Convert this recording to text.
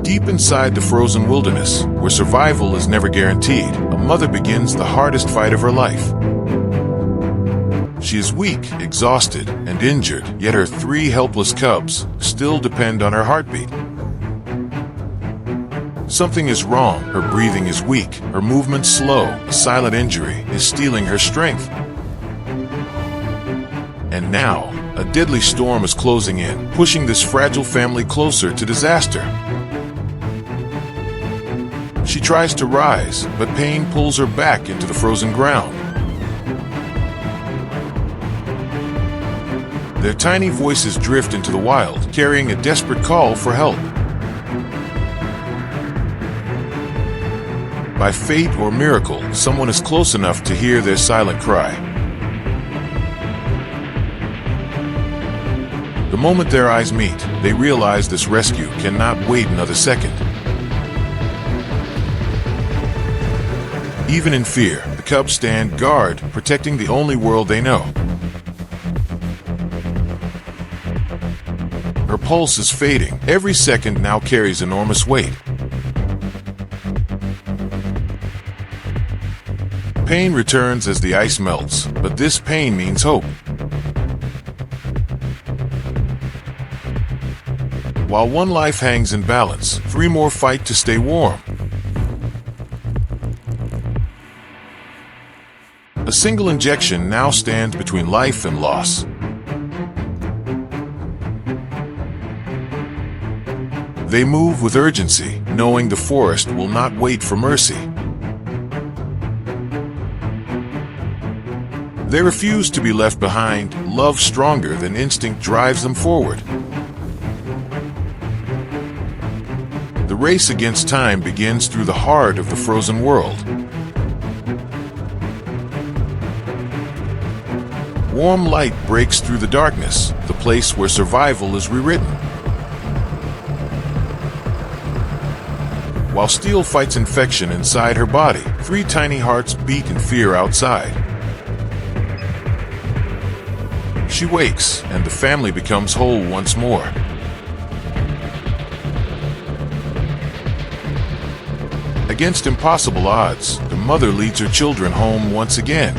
Deep inside the frozen wilderness, where survival is never guaranteed, a mother begins the hardest fight of her life. She is weak, exhausted, and injured, yet her 3 helpless cubs still depend on her heartbeat. Something is wrong. Her breathing is weak, her movement slow. A silent injury is stealing her strength. And now, a deadly storm is closing in, pushing this fragile family closer to disaster. She tries to rise, but pain pulls her back into the frozen ground. Their tiny voices drift into the wild, carrying a desperate call for help. By fate or miracle, someone is close enough to hear their silent cry. The moment their eyes meet, they realize this rescue cannot wait another second. Even in fear, the cubs stand guard, protecting the only world they know. Her pulse is fading. Every second now carries enormous weight. Pain returns as the ice melts, but this pain means hope. While one life hangs in balance, 3 more fight to stay warm. A single injection now stands between life and loss. They move with urgency, knowing the forest will not wait for mercy. They refuse to be left behind. Love stronger than instinct drives them forward. The race against time begins through the heart of the frozen world. Warm light breaks through the darkness, the place where survival is rewritten. While steel fights infection inside her body, 3 tiny hearts beat in fear outside. She wakes, and the family becomes whole once more. Against impossible odds, the mother leads her children home once again.